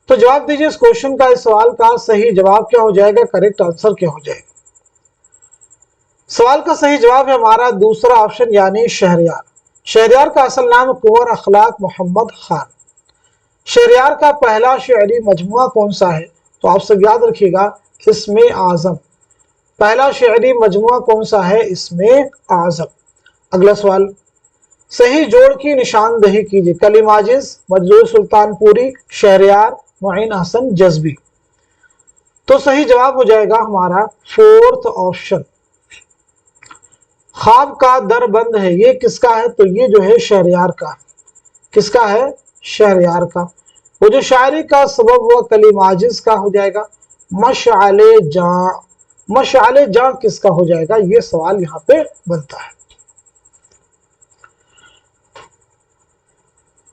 तो जवाब दीजिए इस क्वेश्चन का, इस सवाल का सही जवाब क्या हो जाएगा? करेक्ट आंसर क्या हो जाएगा? सवाल का सही जवाब है हमारा दूसरा ऑप्शन, यानी शहरयार। शहरयार का असल नाम कुंवर अखलाक मोहम्मद खान। शहरयार का पहला शेरी मजमुआ कौन सा है? तो आप सब याद रखिएगा इसमें आज़म। पहला शायरी मजमुआ कौन सा है? इसमें आज़म। अगला सवाल, सही जोड़ की निशानदही कीजिए। कलीम आजिज, मजरूह सुल्तानपुरी, शहरयार, मुइन हसन जज्बी। तो सही जवाब हो जाएगा हमारा फोर्थ ऑप्शन, ख्वाब का दर बंद है। ये किसका है? तो ये जो है शहरयार का है। किसका है? शहरयार का। वो जो शायरी का सबब हुआ कलीम आजिज का हो जाएगा मशाले जां। मशाले जां किसका हो जाएगा? ये सवाल यहां पे बनता है।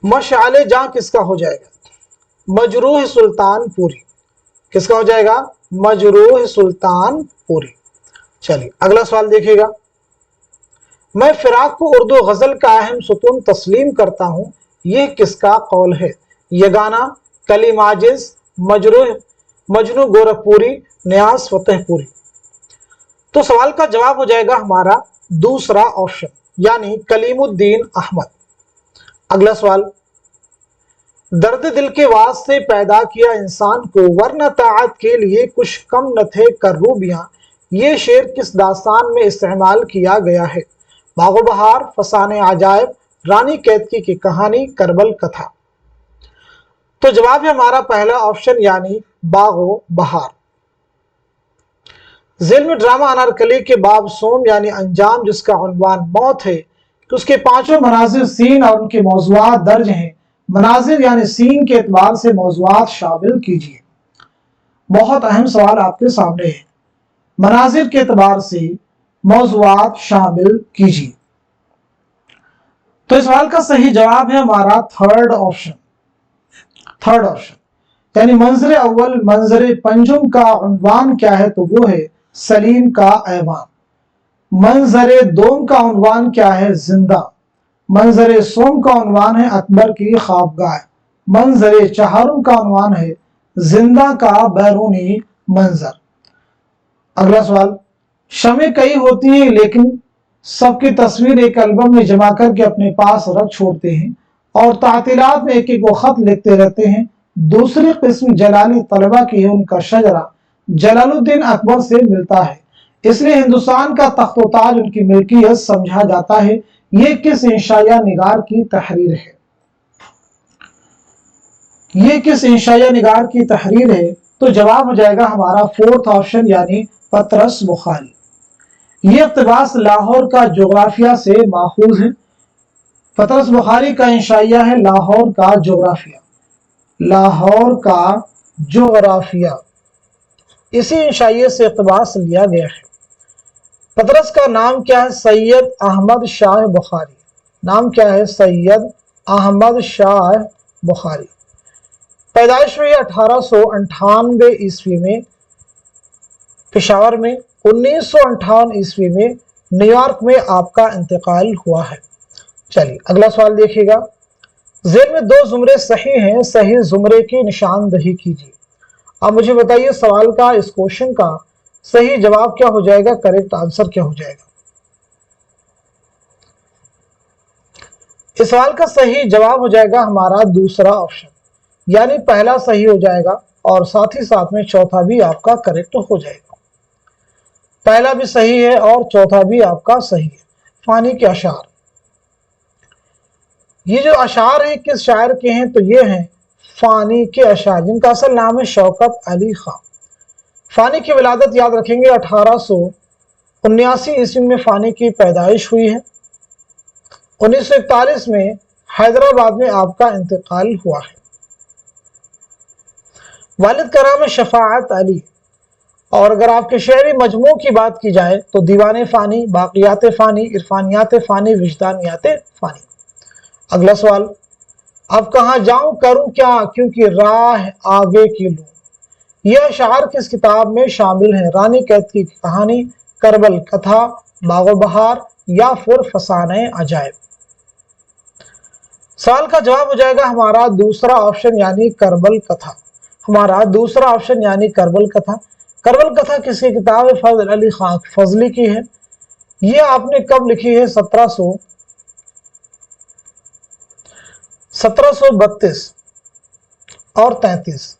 मशाले जां किसका हो जाएगा? मजरूह सुल्तानपुरी। किसका हो जाएगा? मजरूह सुल्तानपुरी। चलिए अगला सवाल देखिएगा, मैं फिराक को उर्दू गजल का अहम सुतून तस्लीम करता हूं, यह किसका कौल है? यगाना, कलीम आजिज, मजनू गोरखपुरी, नियाज फतेहपुरी। तो सवाल का जवाब हो जाएगा हमारा दूसरा ऑप्शन, यानी कलीमुद्दीन अहमद। अगला सवाल, दर्द दिल के वास्ते पैदा किया इंसान को, वरना ताअत के लिए कुछ कम न थे करूबियां। ये शेर किस दास्तान में इस्तेमाल किया गया है? बागो बहार, फसाने अजायब, रानी कैतकी की कहानी, करबल कथा। तो जवाब है हमारा पहला ऑप्शन, यानी बागो बहार। जेल में ड्रामा अनारकली के बाब सोम यानी अंजाम, जिसका उन्वान मौत है, तो उसके पांचों मनाजिर सीन और उनके मौजुआत दर्ज हैं। मनाजिर यानी सीन के एतबार से मौजुआत शामिल कीजिए। बहुत अहम सवाल आपके सामने है, मनाजिर के एतबार से मौजुआत शामिल कीजिए। तो इस सवाल का सही जवाब है हमारा थर्ड ऑप्शन। थर्ड ऑप्शन यानी मंजर अव्वल मंजर पंजुम का उन्वान क्या है? तो वो है सलीम का ऐवान। मंजर दोम का उन्वान क्या है? जिंदा। मंजर सोम का उन्वान है अकबर की ख्वाबगाह। मंजर चहारुम का उन्वान है जिंदा का बैरूनी मंजर। अगला सवाल, शमें कई होती हैं लेकिन सबकी तस्वीर एक एल्बम में जमा करके अपने पास रख छोड़ते हैं और तातीलात में एक एक खत लिखते रहते हैं। दूसरी किस्म जलाली तलबा की है, उनका शजरा जलालुद्दीन अकबर से मिलता है, इसलिए हिंदुस्तान का तख्त-ओ-ताज उनकी मिल्कियत समझा जाता है। ये किस इंशाया निगार की तहरीर है? ये किस इंशाया निगार की तहरीर है? तो जवाब हो जाएगा हमारा फोर्थ ऑप्शन, यानी पतरस बुखारी। ये इक़्तिबास लाहौर का जोग्राफिया से माखूज है। पतरस बुखारी का इंशाइया है लाहौर का जोग्राफिया। लाहौर का जोग्राफिया, इसी इंशाइये से इक़्तिबास लिया गया है। पतरस का नाम क्या है? सैयद अहमद शाह बुखारी। नाम क्या है? सैयद अहमद शाह बुखारी। पैदाइश हुई 1898 ईस्वी में पेशावर में। 1958 ईस्वी में न्यूयॉर्क में आपका इंतकाल हुआ है। चलिए अगला सवाल देखिएगा, जेल में दो जुमरे सही हैं, सही जुमरे की निशानदही कीजिए। अब मुझे बताइए सवाल का, इस क्वेश्चन का सही जवाब क्या हो जाएगा? करेक्ट आंसर क्या हो जाएगा? इस सवाल का सही जवाब हो जाएगा हमारा दूसरा ऑप्शन, यानी पहला सही हो जाएगा और साथ ही साथ में चौथा भी आपका करेक्ट हो जाएगा। पहला भी सही है और चौथा भी आपका सही है। फानी के अशार, ये जो अशार हैं किस शायर के हैं? तो ये हैं फानी के अशार, जिनका असल नाम है शौकत अली खां। फानी की विलादत याद रखेंगे 1879 ईस्वी में फानी की पैदाइश हुई है। 1941 में हैदराबाद में आपका इंतकाल हुआ है। वालिद का नाम है शफाअत अली। और अगर आपके शेरी मजमू की बात की जाए तो दीवाने फ़ानी, बाक़ियात फ़ानी, इरफानियात फ़ानी, विजदानियात फ़ानी। अगला सवाल, अब कहाँ जाऊं करूं क्या, क्योंकि राह आगे की लूं। यह अशआर किस किताब में शामिल है? रानी कैतकी की कहानी, करबल कथा, बागो बहार या फिर फसाने अजायब। सवाल का जवाब हो जाएगा हमारा दूसरा ऑप्शन, यानी करबल कथा। हमारा दूसरा ऑप्शन यानी करबल कथा। करबल कथा किसकी किताब है? फजल अली खां फजली की है। ये आपने कब लिखी है? 1732 और 33।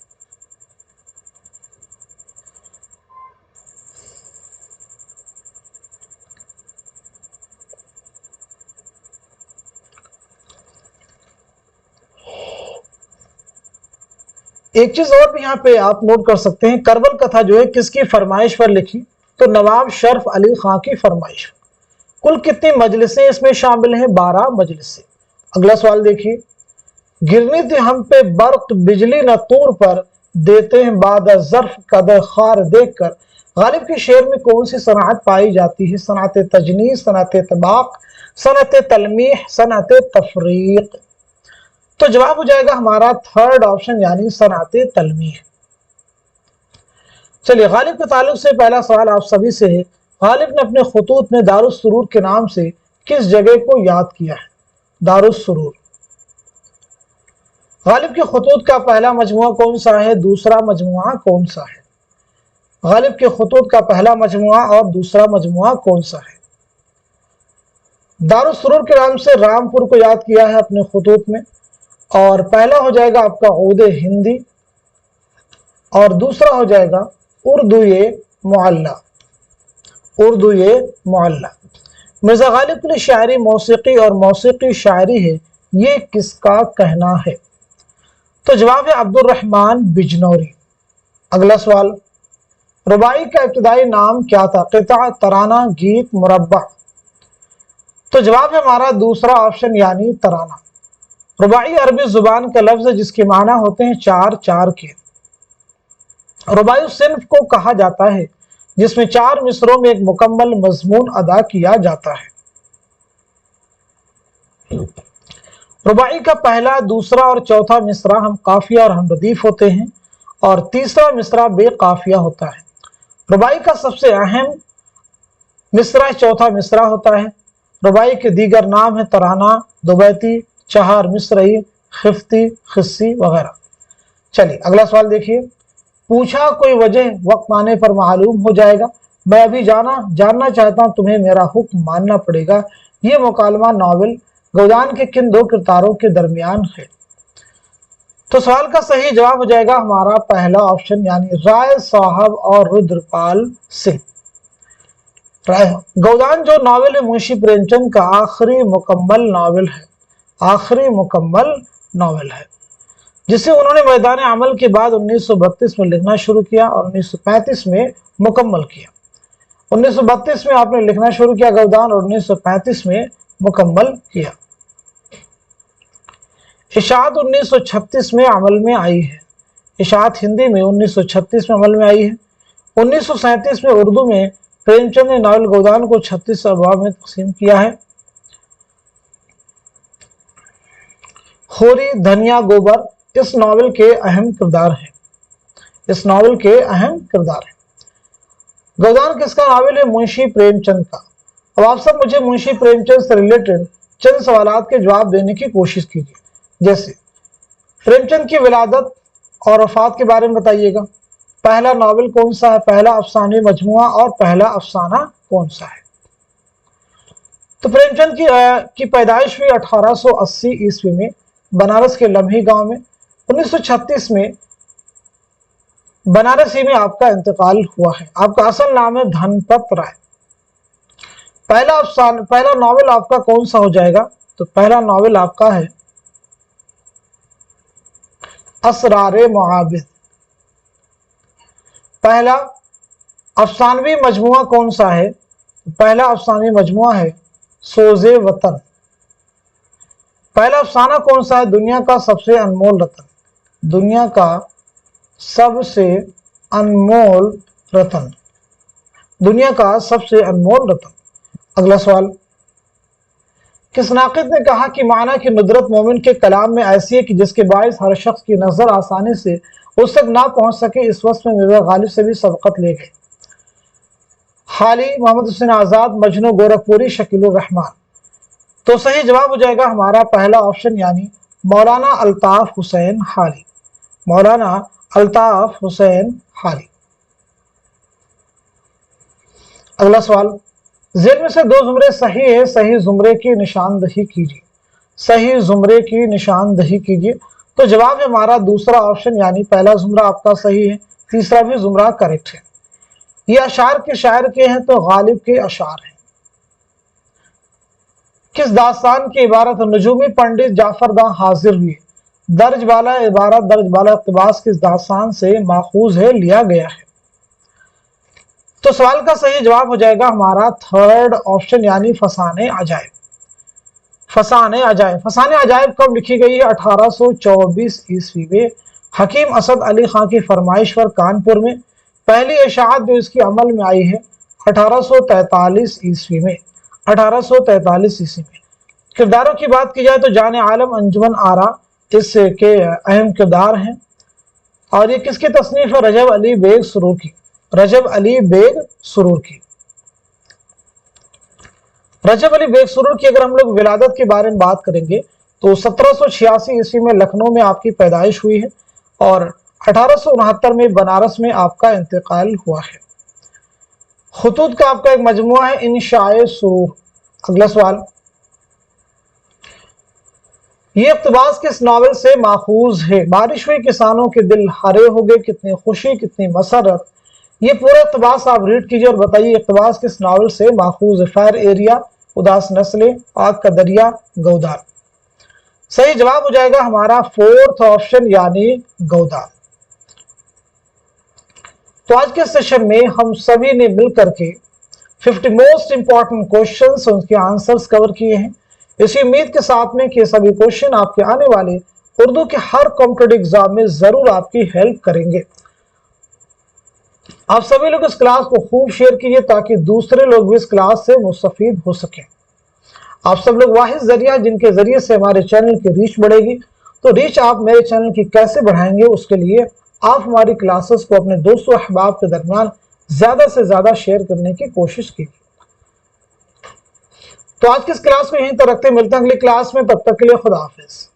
एक चीज और भी यहाँ पे आप नोट कर सकते हैं, करबल कथा जो है किसकी फरमाइश पर लिखी, तो नवाब शर्फ अली खां की फरमाइश। कुल कितनी मजलिसें इसमें शामिल हैं, 12 मजलिसें। अगला सवाल देखिए, गिरनी थी हम पे बर्क बिजली न तूर पर, देते हैं बाद ज़र्फ कदर खार देख कर। गालिब के शेर में कौन सी सनात पाई जाती है, सनात तजनीस, सनात तबाक, सनत तलमीह, सनत तफरीक। तो जवाब हो जाएगा हमारा थर्ड ऑप्शन यानी सनात तलमीह। चलिए, गालिब के ताल्लुक से पहला सवाल आप सभी से है, गालिब ने अपने खुतूत में दारुस सुरूर के नाम से किस जगह को याद किया है, दारुस सुरूर। गालिब के खुतूत का पहला मजमुआ कौन सा है, दूसरा मजमुआ कौन सा है। गालिब के खुतूत का पहला मजमुआ और दूसरा मजमुआ कौन सा है। दारुस सुरूर के नाम से रामपुर को याद किया है अपने खुतूत में, और पहला हो जाएगा आपका उर्दू हिंदी, और दूसरा हो जाएगा उर्दू ये मुअल्ला, उर्दू ये मुअल्ला। मिर्ज़ा गालिब के लिए शायरी मौसीकी और मौसीकी शायरी है, ये किसका कहना है। तो जवाब है अब्दुर्रहमान बिजनौरी। अगला सवाल, रुबाई का इब्तिदाई नाम क्या था, क़िता, तराना, गीत, मुरब्बा। तो जवाब है हमारा दूसरा ऑप्शन यानी तराना। रुबाई अरबी जुबान का लफ्ज है जिसके माना होते हैं चार चार के। रुबाई उस सिन्फ को कहा जाता है जिसमें 4 मिसरों में एक मुकम्मल मजमून अदा किया जाता है। रुबाई का पहला, दूसरा और चौथा मिसरा हम काफिया और हमरदीफ होते हैं, और तीसरा मिसरा बेकाफिया होता है। रुबाई का सबसे अहम मिसरा चौथा मिसरा होता है। रुबाई के दीगर नाम है तराना, दुबैती, चहार मिसरई, खिफ्ती, खिस्सी वगैरह। चलिए अगला सवाल देखिए, पूछा कोई वजह वक्त आने पर मालूम हो जाएगा, मैं अभी जानना चाहता हूं, तुम्हें मेरा हुक्म मानना पड़ेगा। ये मुकालमा नावल गौदान के किन 2 किरदारों के दरमियान है। तो सवाल का सही जवाब हो जाएगा हमारा पहला ऑप्शन यानी राय साहब और रुद्रपाल सिंह। गौदान जो नावल है मुंशी प्रेमचंद का आखिरी मुकम्मल नावल है, आखिरी मुकम्मल नावल है, जिसे उन्होंने मैदान अमल के बाद 1932 में लिखना शुरू किया और 1935 में मुकम्मल किया। 1932 में आपने लिखना शुरू किया गौदान और 1935 में मुकम्मल किया। इशाअत 1936 में अमल में आई है, इशाअत हिंदी में 1936 में अमल में आई है। 1937 में उर्दू में प्रेमचंद ने नावल गौदान को 36 अबवाब में तकसीम किया है। खोरी, धनिया, गोबर इस नावल के अहम किरदार हैं, इस नावल के अहम किरदार हैं। गौदान किसका नावल है, मुंशी प्रेमचंद का। अब आप सब मुझे मुंशी प्रेमचंद से रिलेटेड चंद सवालात के जवाब देने की कोशिश कीजिए। जैसे प्रेमचंद की विलादत और वफात के बारे में बताइएगा, पहला नावल कौन सा है, पहला अफसाने मजमुआ और पहला अफसाना कौन सा है। तो प्रेमचंद की पैदाइश हुई 1880 ईस्वी में बनारस के लम्ही गांव में। 1936 में बनारसी में आपका इंतकाल हुआ है। आपका असल नाम है धनपत राय। पहला नावल आपका कौन सा हो जाएगा, तो पहला नावल आपका है असरारे मुआबिद। पहला अफसानवी मजमुआ कौन सा है, पहला अफसानवी मजमुआ है सोज़े वतन। पहला अफसाना कौन सा है, दुनिया का सबसे अनमोल रतन, दुनिया का सबसे अनमोल रतन, दुनिया का सबसे अनमोल रतन। अगला सवाल, किस नाक़िद ने कहा कि माना की नुदरत मोमिन के कलाम में ऐसी है कि जिसके बायस हर शख्स की नज़र आसानी से उस तक ना पहुंच सके, इस वक्त में मिर्ज़ा गालिब से भी सबकत ले गए। हाली, मोहम्मद हुसैन आज़ाद, मजनू गोरखपुरी, शकीलुर रहमान। तो सही जवाब हो जाएगा हमारा पहला ऑप्शन यानी मौलाना अल्ताफ हुसैन हाली, मौलाना अल्ताफ हुसैन हाली। अगला सवाल, जेल में से 2 जुमरे सही है, सही जुमरे की निशानदही कीजिए, सही जुमरे की निशानदही कीजिए। तो जवाब है हमारा दूसरा ऑप्शन यानी पहला जुमरा आपका सही है, तीसरा भी जुमरा करेक्ट है। ये अशार के शायर के हैं तो गालिब के अशार हैं। किस दास्तान की इबारत नजूमी पंडित जाफर दां हाजिर हुए, दर्ज वाला इबारत दर्ज वाला इक़्तिबास किस दास्तान से माखूज है, लिया गया है? तो सवाल का सही जवाब हो जाएगा हमारा थर्ड ऑप्शन यानी फसाने अजायब। फसाने अजायब, फसाने अजायब कब लिखी गई है? 1824 ईस्वी में हकीम असद अली खां की फरमाइश पर कानपुर में। पहली इशाअत जो इसकी अमल में आई है 1843 ईस्वी में। 1843 ईस्वी में। किरदारों की बात की जाए तो जान आलम अंजुमन आरा इसके अहम किरदार हैं और ये किसकी तसनीफ है? रजब अली बेग सुरूर की। रजब अली बेग सुरूर की। रजब अली बेग सुरूर की अगर हम लोग विलादत के बारे में बात करेंगे तो 1786 ईस्वी में लखनऊ में आपकी पैदाइश हुई है और 1869 में बनारस में आपका इंतकाल हुआ है। खुतूत का आपका एक मजमुआ है इंशाए सुरूर। अगला सवाल, ये इक़्तिबास किस नावल से माखूज है? बारिश हुई किसानों के दिल हरे हो गए, कितनी खुशी कितनी मसरत। ये पूरा इक़्तिबास आप रीड कीजिए और बताइए इक़्तिबास किस नावल से माखूज है? फायर एरिया, उदास नस्लें, आग का दरिया, गौदार। सही जवाब हो जाएगा हमारा फोर्थ ऑप्शन यानी गौदार। तो आज के सेशन में हम सभी ने मिलकर के 50 मोस्ट इंपॉर्टेंट क्वेश्चंस उनके आंसर्स कवर किए हैं। इसी उम्मीद के साथ में कि सभी क्वेश्चन आपके आने वाले उर्दू के हर कॉम्पिटिटिव एग्जाम में जरूर आपकी हेल्प करेंगे। आप सभी लोग इस क्लास को खूब शेयर कीजिए ताकि दूसरे लोग भी इस क्लास से मुस्तफीद हो सकें। आप सब लोग वाहिद जरिया जिनके जरिए से हमारे चैनल की रीच बढ़ेगी। तो रीच आप मेरे चैनल की कैसे बढ़ाएंगे, उसके लिए आप हमारी क्लासेस को अपने दोस्तों अहबाब के दरमियान ज्यादा से ज्यादा शेयर करने की कोशिश कीजिए। तो आज की इस क्लास को यहीं तक रखते हैं, मिलते हैं अगली क्लास में, तब तक के लिए खुदा हाफिज।